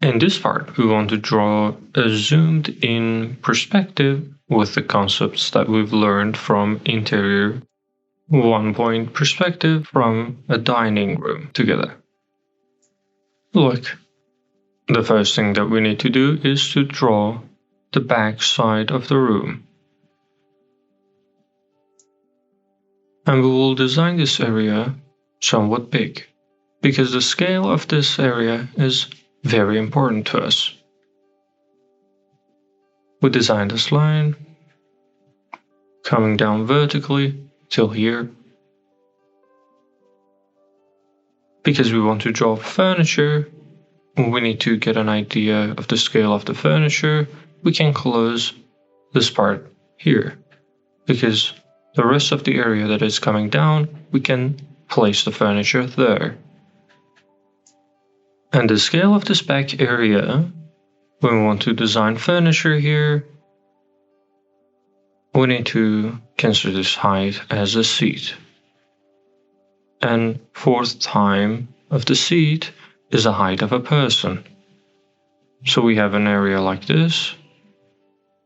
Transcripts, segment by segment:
In this part, we want to draw a zoomed in perspective with the concepts that we've learned from interior 1-point perspective from a dining room together. Look, the first thing that we need to do is to draw the back side of the room. And we will design this area somewhat big, because the scale of this area is very important to us. We design this line coming down vertically till here. Because we want to draw furniture, we need to get an idea of the scale of the furniture. We can close this part here, because the rest of the area that is coming down, we can place the furniture there. And the scale of this back area, when we want to design furniture here, we need to consider this height as a seat. And 4th time of the seat is the height of a person. So we have an area like this,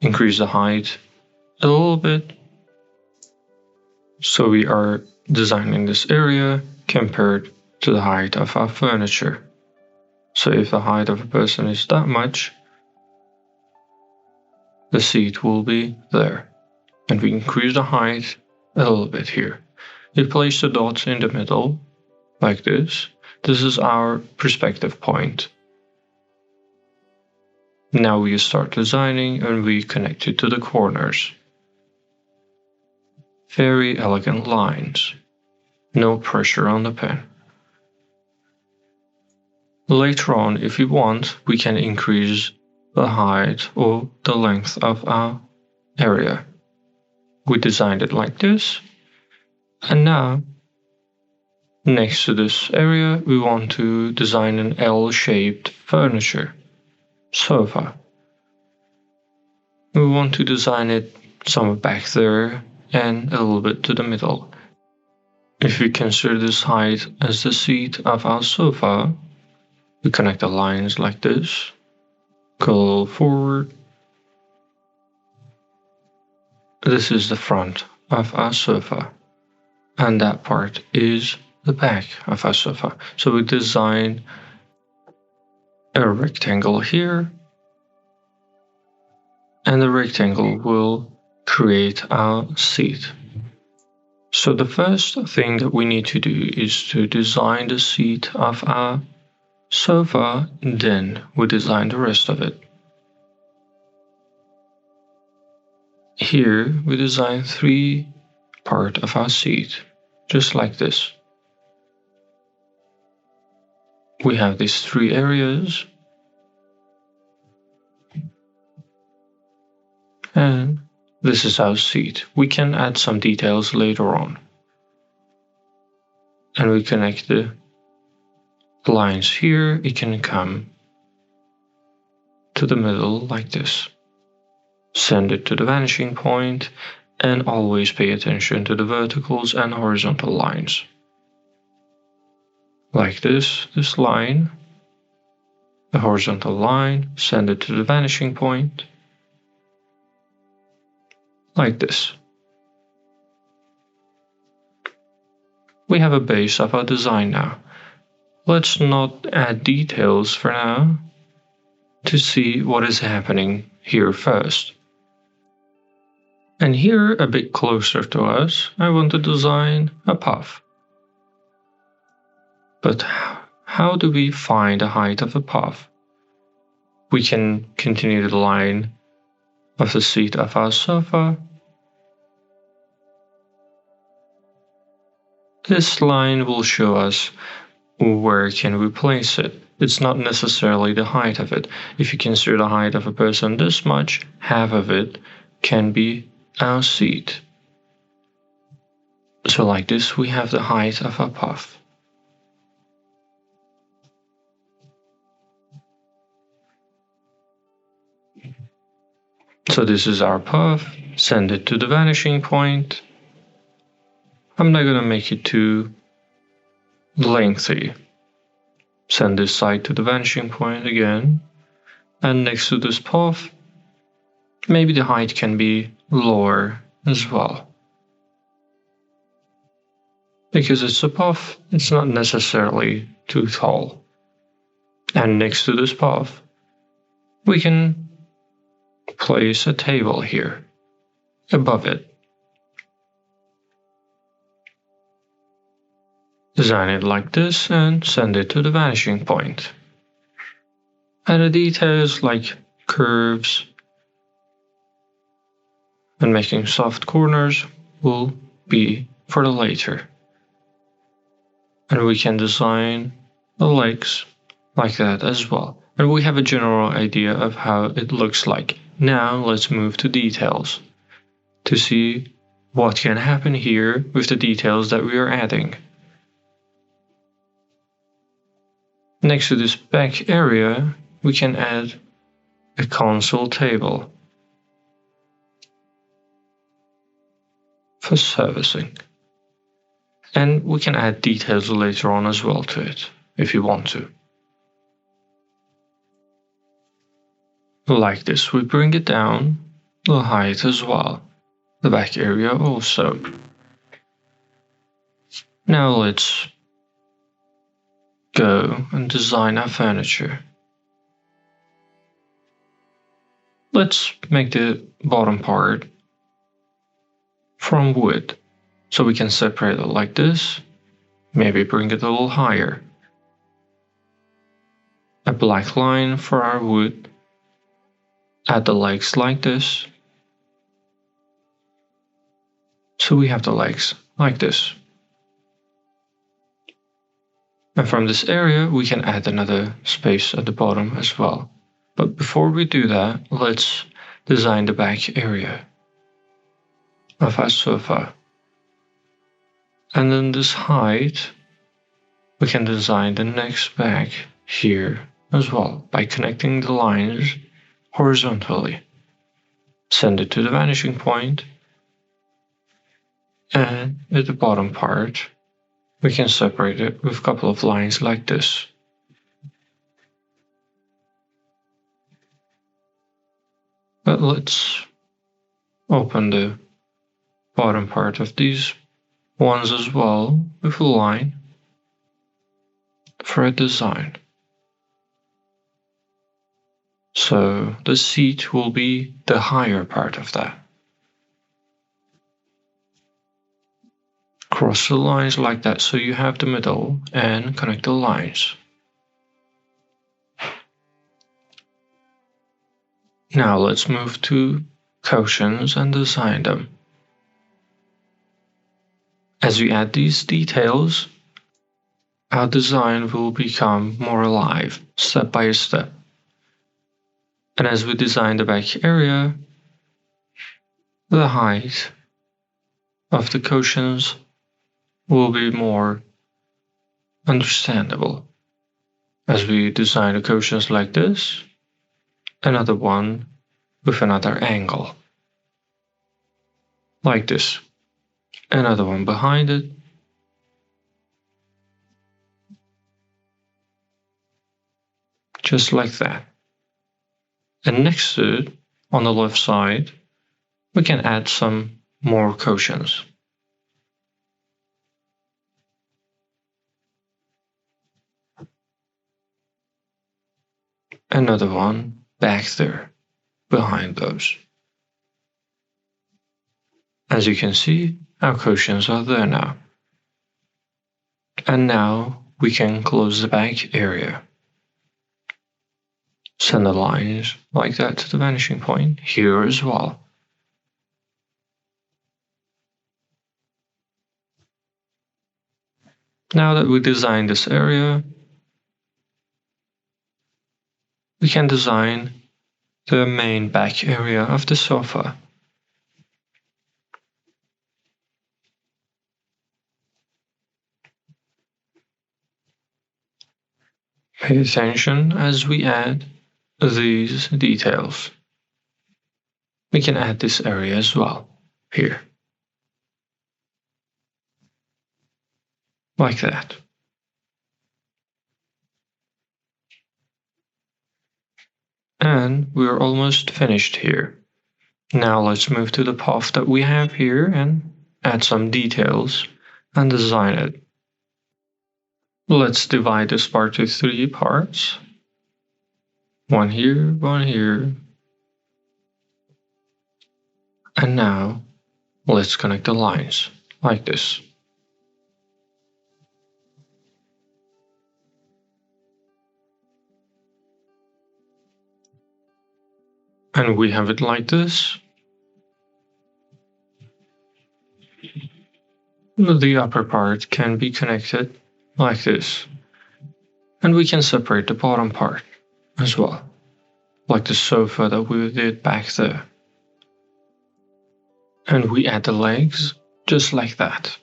increase the height a little bit. So we are designing this area compared to the height of our furniture. So if the height of a person is that much, the seat will be there. And we increase the height a little bit here. We place the dots in the middle, like this. This is our perspective point. Now we start designing and we connect it to the corners. Very elegant lines. No pressure on the pen. Later on, if we want, we can increase the height or the length of our area. We designed it like this. And now, next to this area, we want to design an L-shaped furniture, sofa. We want to design it somewhere back there and a little bit to the middle. If we consider this height as the seat of our sofa, we connect the lines like this, go a little forward. This is the front of our sofa, and that part is the back of our sofa. So we design a rectangle here, and the rectangle will create our seat. So the first thing that we need to do is to design the seat of our sofa, then we design the rest of it. Here we design 3 parts of our seat, just like this. We have these 3 areas, and this is our seat. We can add some details later on. And we connect the lines here. It can come to the middle like this. Send it to the vanishing point, and always pay attention to the verticals and horizontal lines. Like this line, the horizontal line, send it to the vanishing point. Like this. We have a base of our design now. Let's not add details for now to see what is happening here first. And here, a bit closer to us, I want to design a puff. But how do we find the height of a puff? We can continue the line of the seat of our sofa. This line will show us where can we place it. It's not necessarily the height of it. If you consider the height of a person this much, half of it can be our seat. So like this, we have the height of our puff. So this is our puff. Send it to the vanishing point. I'm not going to make it too lengthy. Send this side to the vanishing point again. And next to this path, maybe the height can be lower as well. Because it's a path, it's not necessarily too tall. And next to this path, we can place a table here, above it. Design it like this and send it to the vanishing point. And the details like curves and making soft corners will be for the later. And we can design the legs like that as well. And we have a general idea of how it looks like. Now let's move to details to see what can happen here with the details that we are adding. Next to this back area, we can add a console table for servicing. And we can add details later on as well to it, if you want to. Like this, we bring it down, the height as well, the back area also. Now let's go and design our furniture. Let's make the bottom part from wood, so we can separate it like this, maybe bring it a little higher. A black line for our wood. Add the legs like this. So we have the legs like this. And from this area, we can add another space at the bottom as well. But before we do that, let's design the back area of our sofa. And then this height, we can design the next back here as well by connecting the lines horizontally. Send it to the vanishing point, and at the bottom part, we can separate it with a couple of lines like this. But let's open the bottom part of these ones as well with a line for a design. So the seat will be the higher part of that. Cross the lines like that so you have the middle and connect the lines. Now let's move to cushions and design them. As we add these details, our design will become more alive, step by step. And as we design the back area, the height of the cushions will be more understandable. As we design the cushions like this, another one with another angle. Like this. Another one behind it. Just like that. And next to it, on the left side, we can add some more cushions. Another one back there, behind those. As you can see, our cushions are there now. And now we can close the back area. Send the lines like that to the vanishing point here as well. Now that we designed this area, we can design the main back area of the sofa. Pay attention as we add these details. We can add this area as well, here. Like that. And we're almost finished here. Now let's move to the path that we have here and add some details and design it. Let's divide this part to 3 parts. One here, one here. And now let's connect the lines like this. And we have it like this. The upper part can be connected like this. And we can separate the bottom part as well, like the sofa that we did back there. And we add the legs just like that.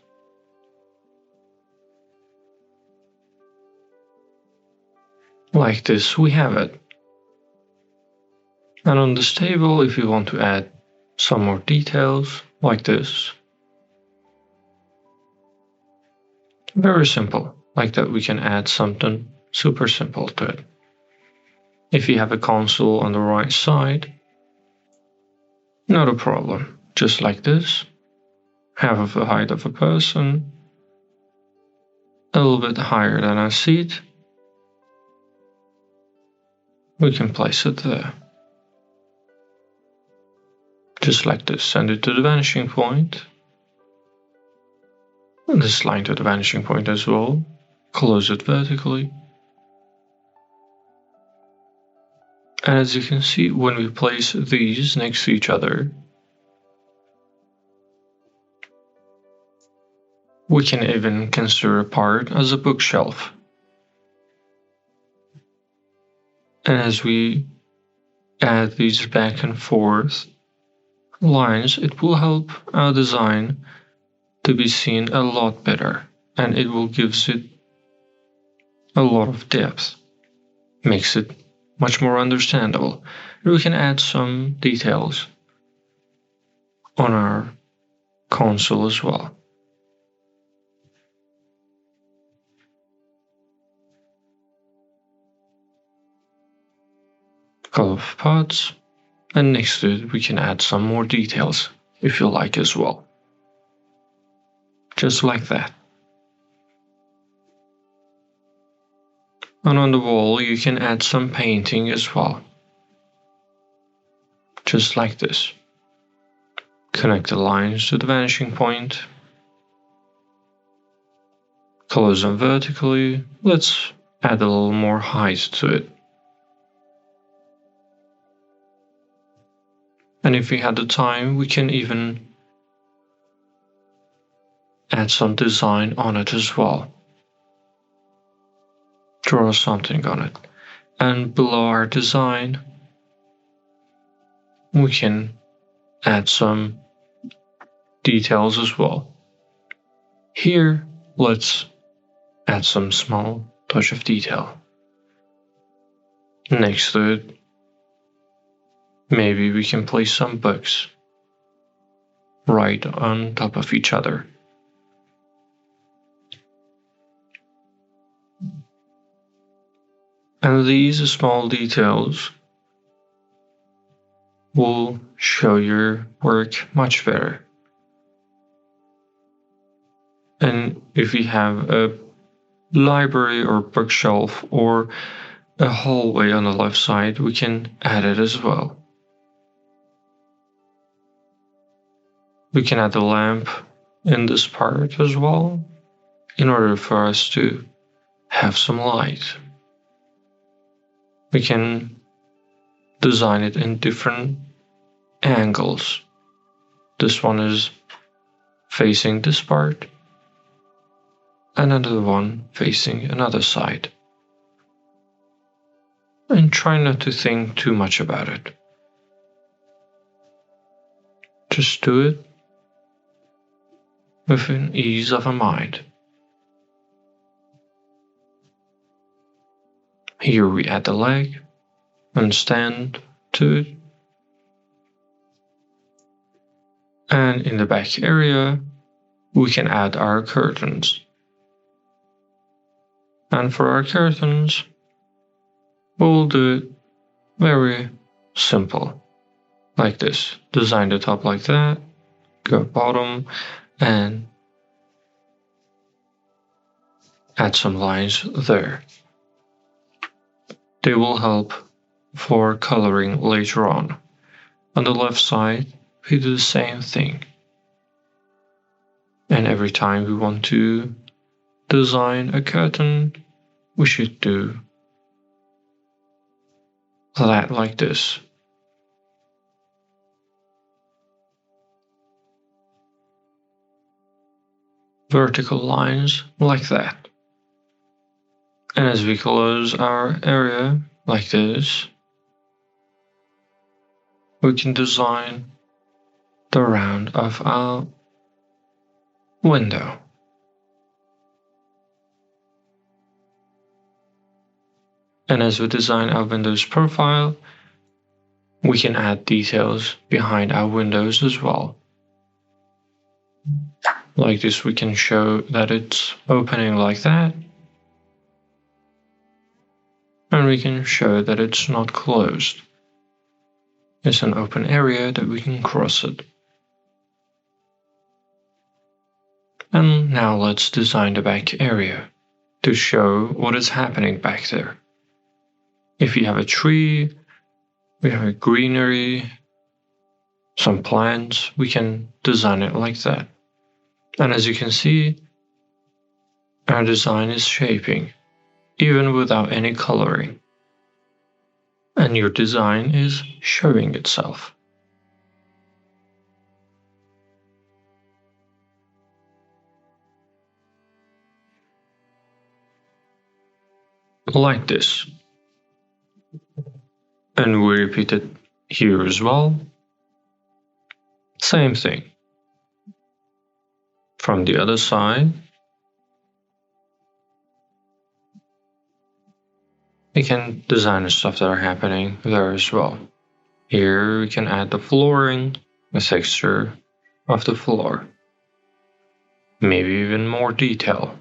Like this we have it. And on this table, if you want to add some more details like this, very simple, like that we can add something super simple to it. If you have a console on the right side, not a problem, just like this, half of the height of a person, a little bit higher than a seat, we can place it there. Just like this, send it to the vanishing point. And this line to the vanishing point as well. Close it vertically. And as you can see, when we place these next to each other, we can even consider a part as a bookshelf. And as we add these back and forth lines, it will help our design to be seen a lot better, and it will give it a lot of depth, makes it much more understandable. We can add some details on our console as well. Couple of pots, and next to it we can add some more details if you like as well. Just like that. And on the wall you can add some painting as well. Just like this. Connect the lines to the vanishing point. Close them vertically. Let's add a little more height to it. And if we had the time, we can even add some design on it as well. Draw something on it. And below our design, we can add some details as well. Here, let's add some small touch of detail. Next to it, maybe we can place some books right on top of each other. And these small details will show your work much better. And if we have a library or bookshelf or a hallway on the left side, we can add it as well. We can add a lamp in this part as well, in order for us to have some light. We can design it in different angles. This one is facing this part, another one facing another side. And try not to think too much about it. Just do it with an ease of a mind. Here we add the leg and stand to it. And in the back area, we can add our curtains. And for our curtains, we'll do it very simple, like this. Design the top like that, go bottom, and add some lines there. They will help for coloring later on. On the left side, we do the same thing. And every time we want to design a curtain, we should do that like this. Vertical lines like that. And as we close our area like this, we can design the round of our window. And as we design our window's profile, we can add details behind our windows as well. Like this, we can show that it's opening like that. And we can show that it's not closed. It's an open area that we can cross it. And now let's design the back area to show what is happening back there. If you have a tree, we have a greenery, some plants, we can design it like that. And as you can see, our design is shaping, even without any coloring. And your design is showing itself. Like this. And we repeat it here as well. Same thing. From the other side, we can design the stuff that are happening there as well. Here we can add the flooring, the texture of the floor. Maybe even more detail.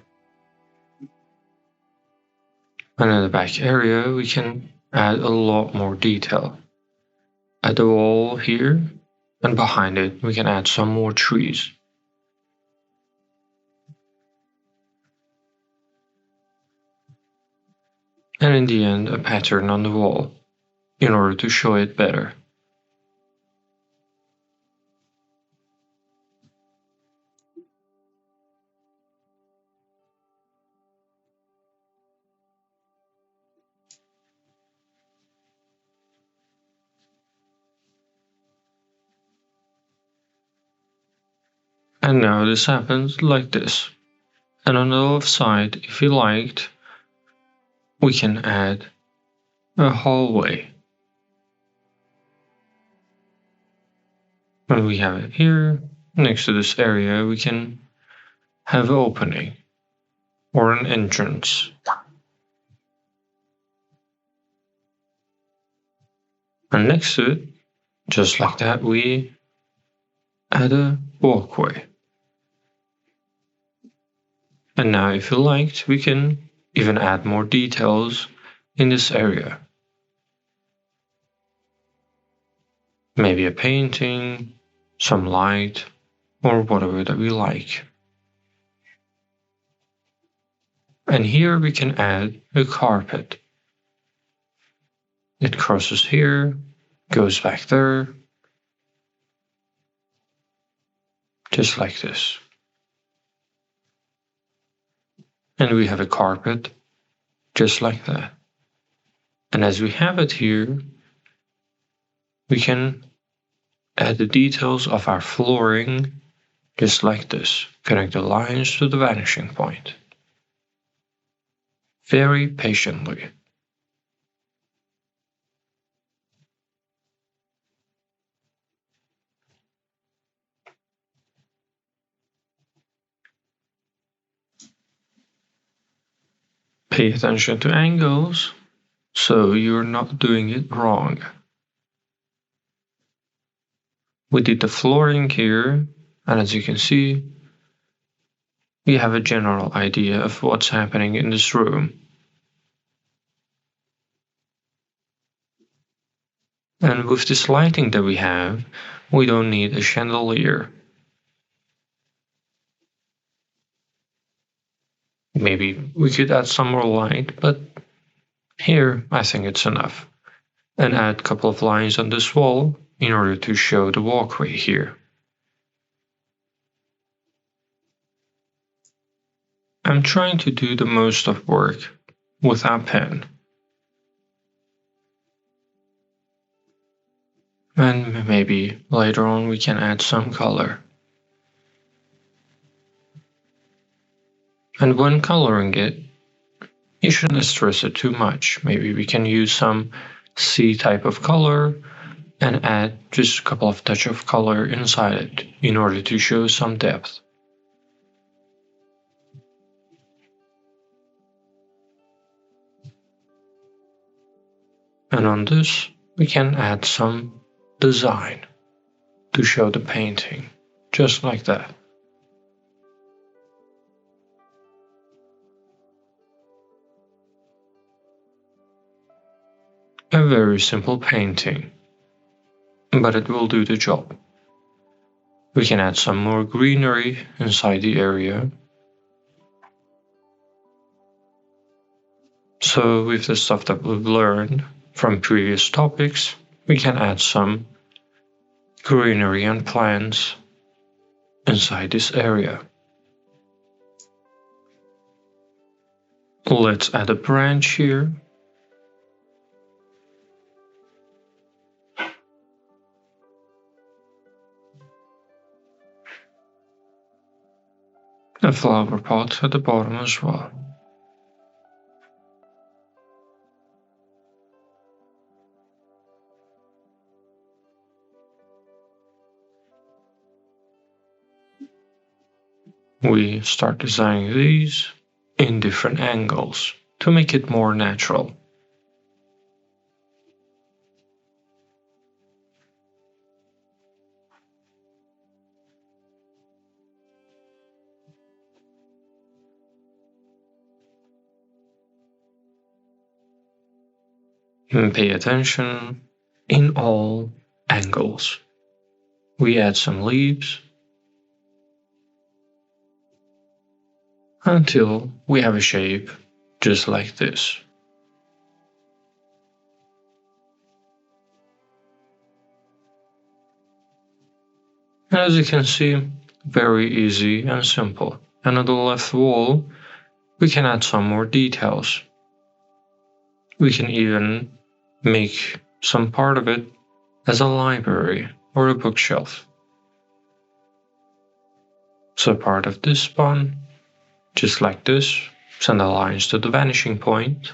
And in the back area, we can add a lot more detail. At the wall here, and behind it, we can add some more trees. And in the end, a pattern on the wall, in order to show it better. And now this happens like this. And on the left side, if you liked, we can add a hallway. When we have it here, next to this area, we can have an opening or an entrance. And next to it, just like that, we add a walkway. And now if you liked, we can even add more details in this area. Maybe a painting, some light, or whatever that we like. And here we can add a carpet. It crosses here, goes back there, just like this. And we have a carpet just like that. And as we have it here, we can add the details of our flooring just like this. Connect the lines to the vanishing point. Very patiently. Pay attention to angles, so you're not doing it wrong. We did the flooring here, and as you can see, we have a general idea of what's happening in this room. And with this lighting that we have, we don't need a chandelier. Maybe we could add some more light, but here I think it's enough. And add a couple of lines on this wall in order to show the walkway here. I'm trying to do the most of work without pen. And maybe later on we can add some color. And when coloring it, you shouldn't stress it too much. Maybe we can use some sea type of color and add just a couple of touch of color inside it in order to show some depth. And on this, we can add some design to show the painting, just like that. A very simple painting, but it will do the job. We can add some more greenery inside the area. So with the stuff that we've learned from previous topics, we can add some greenery and plants inside this area. Let's add a branch here. A flower pot at the bottom as well. We start designing these in different angles to make it more natural. And pay attention in all angles. We add some leaves until we have a shape just like this. And as you can see, very easy and simple. And on the left wall, we can add some more details. We can even make some part of it as a library or a bookshelf. So part of this one, just like this, send the lines to the vanishing point,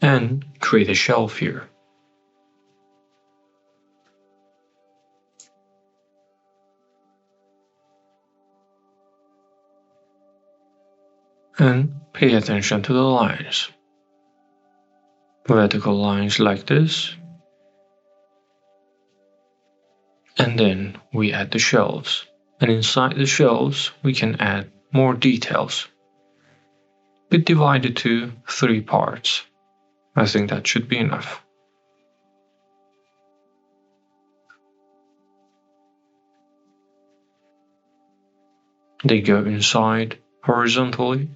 and create a shelf here. And pay attention to the lines. Vertical lines like this. And then we add the shelves. And inside the shelves, we can add more details. But divided to 3 parts. I think that should be enough. They go inside horizontally.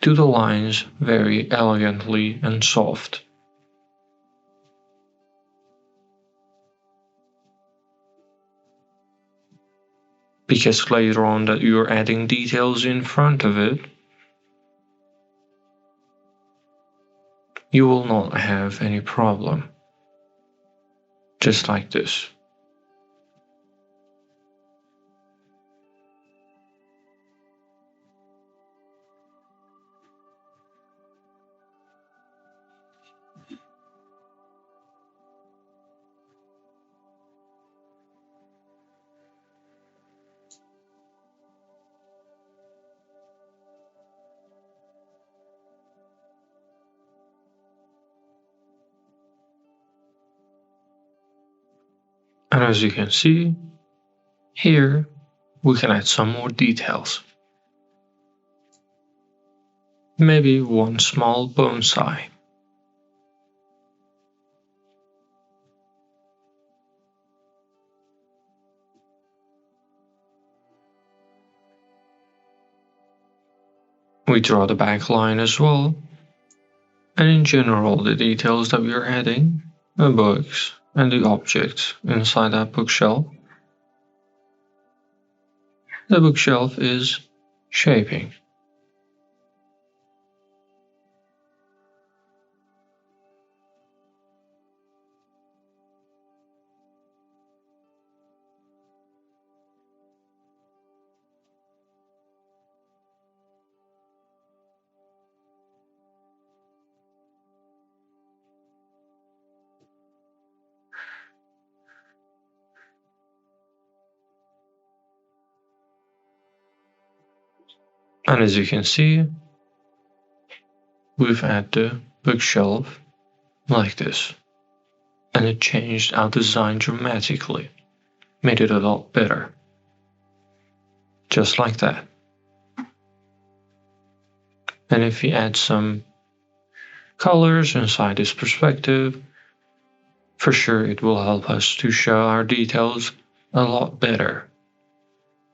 Do the lines very elegantly and soft. Because later on that you're adding details in front of it, you will not have any problem. Just like this. And as you can see, here we can add some more details. maybe one small bonsai. We draw the back line as well, and in general the details that we are adding, the books and the objects inside that bookshelf. The bookshelf is shaping. And as you can see, we've added the bookshelf like this. And it changed our design dramatically, made it a lot better. Just like that. And if we add some colors inside this perspective, for sure it will help us to show our details a lot better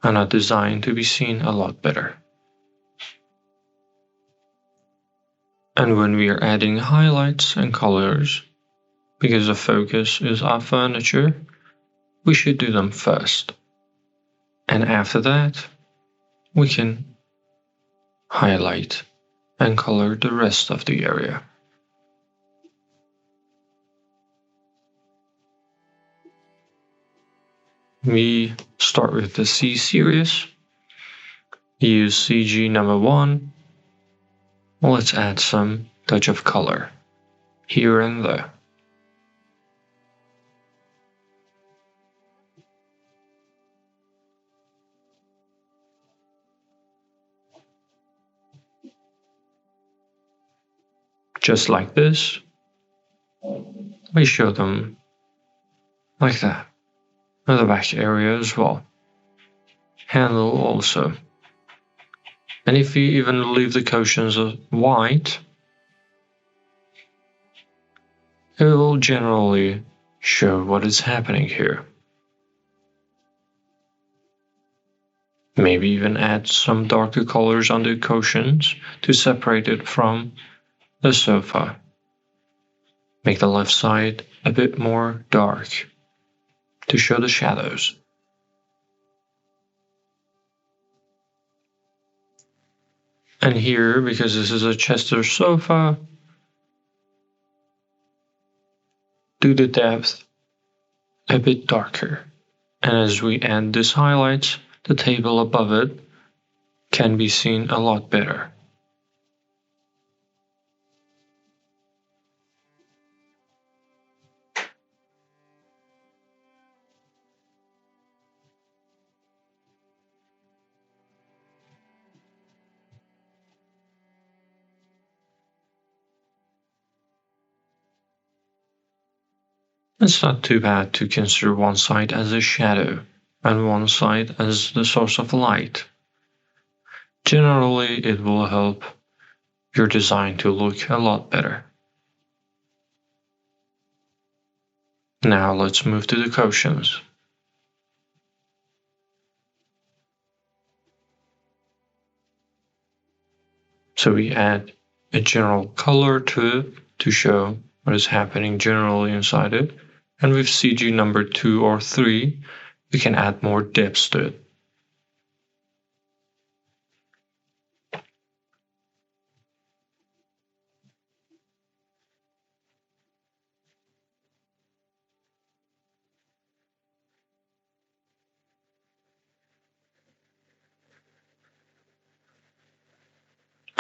and our design to be seen a lot better. And when we are adding highlights and colors, because the focus is our furniture, we should do them first. And after that, we can highlight and color the rest of the area. We start with the C series. Use CG number 1. Let's add some touch of color here and there. Just like this, we show them like that. And the back area as well. Handle also. And if we even leave the cushions white, it will generally show what is happening here. Maybe even add some darker colors on the cushions to separate it from the sofa. Make the left side a bit more dark to show the shadows. And here, because this is a Chester sofa, do the depth a bit darker. And as we add this highlights, the table above it can be seen a lot better. It's not too bad to consider one side as a shadow and one side as the source of light. Generally, it will help your design to look a lot better. Now let's move to the cushions. So we add a general color to it to show what is happening generally inside it. And with CG number 2 or 3, we can add more depth to it.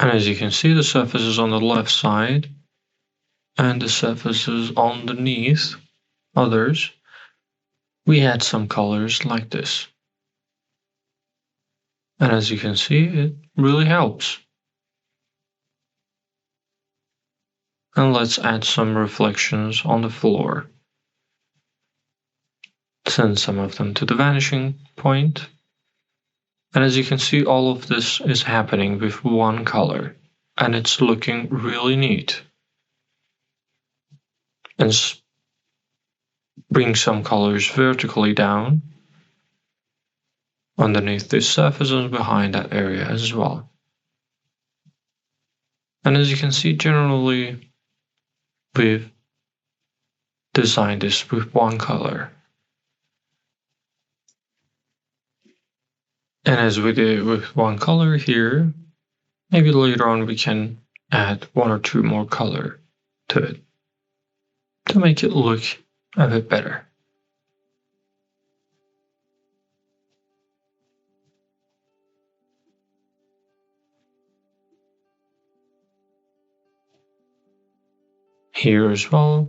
And as you can see, the surface is on the left side and the surfaces underneath others, we add some colors like this. And as you can see, it really helps. And let's add some reflections on the floor. Send some of them to the vanishing point. And as you can see, all of this is happening with one color, and it's looking really neat. And bring some colors vertically down underneath this surface and behind that area as well. And as you can see, generally we've designed this with one color. And as we did with one color here, maybe later on we can add one or two more color to it to make it look a bit better. Here as well,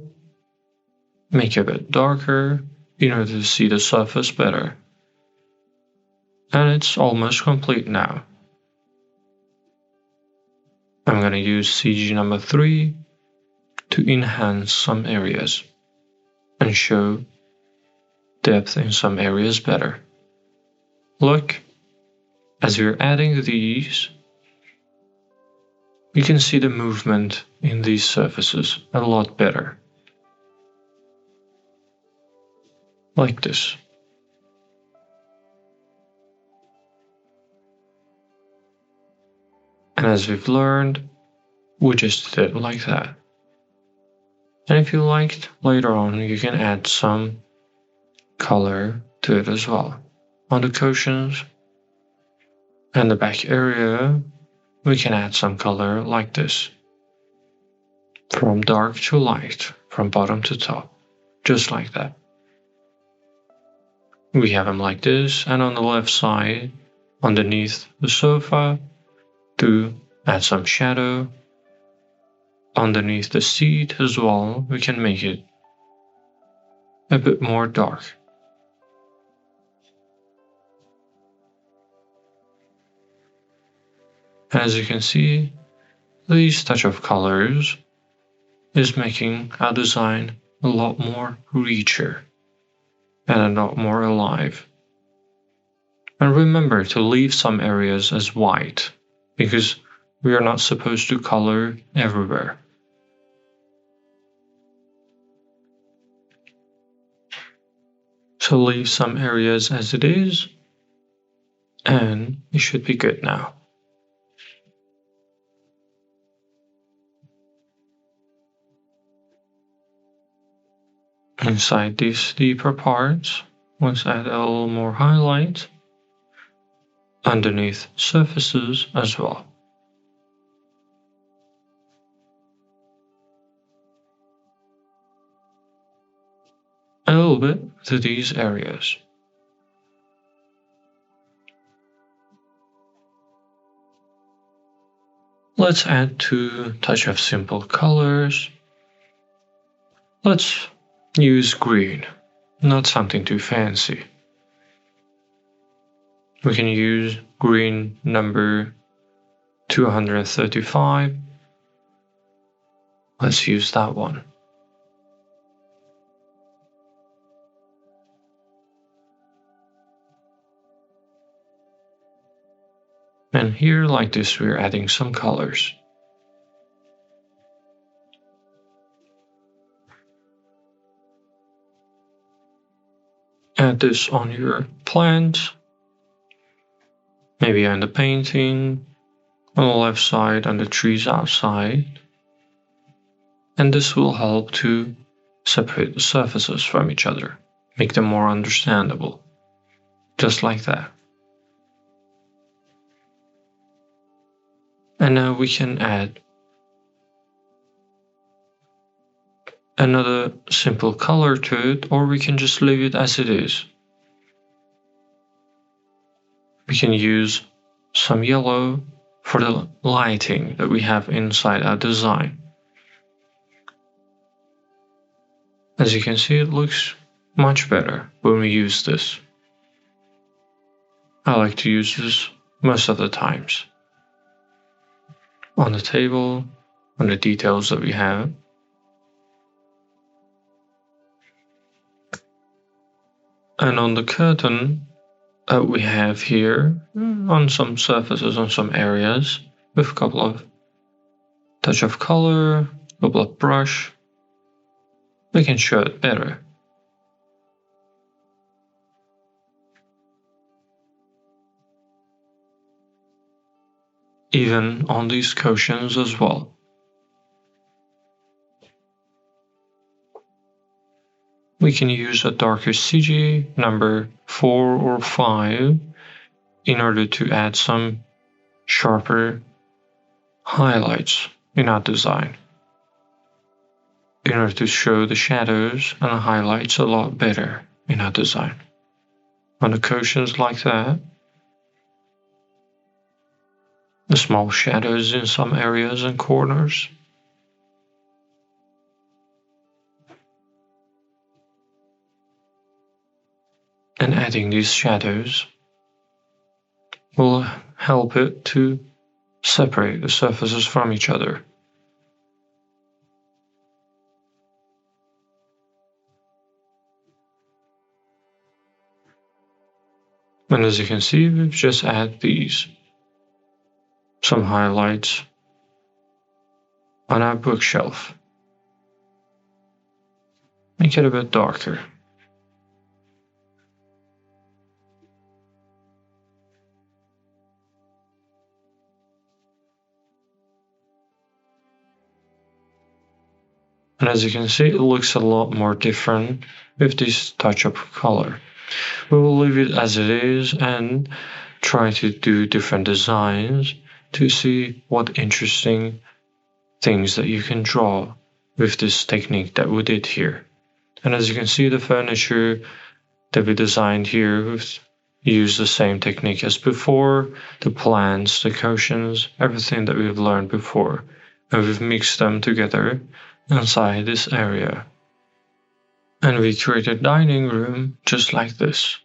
make it a bit darker in order to see the surface better. And it's almost complete now. I'm going to use CG number 3 to enhance some areas and show depth in some areas better. Look, as we're adding these, you can see the movement in these surfaces a lot better. Like this. And as we've learned, we just did it like that. And if you liked, later on you can add some color to it as well. On the cushions and the back area, we can add some color like this. From dark to light, from bottom to top, just like that. We have them like this, and on the left side, underneath the sofa, to add some shadow. Underneath the seat as well, we can make it a bit more dark. As you can see, these touch of colors is making our design a lot more richer and a lot more alive. And remember to leave some areas as white, because we are not supposed to color everywhere. So leave some areas as it is, and it should be good now. Inside these deeper parts, let's add a little more highlight underneath surfaces as well. A little bit to these areas. Let's add a touch of simple colors. Let's use green, not something too fancy. We can use green number 235. Let's use that one. And here, like this, we're adding some colors. Add this on your plant, maybe on the painting, on the left side, on the trees outside. And this will help to separate the surfaces from each other, make them more understandable, just like that. And now we can add another simple color to it, or we can just leave it as it is. We can use some yellow for the lighting that we have inside our design. As you can see, it looks much better when we use this. I like to use this most of the times. On the table, on the details that we have. And on the curtain that we have here, on some surfaces, on some areas, with a couple of touch of color, double up brush, we can show it better. Even on these cushions as well. We can use a darker CG, number 4 or 5, in order to add some sharper highlights in our design, in order to show the shadows and the highlights a lot better in our design. On the cushions like that, the small shadows in some areas and corners. And adding these shadows will help it to separate the surfaces from each other. And as you can see, we've just added some highlights on our bookshelf. Make it a bit darker. And as you can see, it looks a lot more different with this touch of color. We will leave it as it is and try to do different designs to see what interesting things that you can draw with this technique that we did here. And as you can see, the furniture that we designed here, we've used the same technique as before, the plants, the cushions, everything that we've learned before, and we've mixed them together inside this area. And we created a dining room just like this.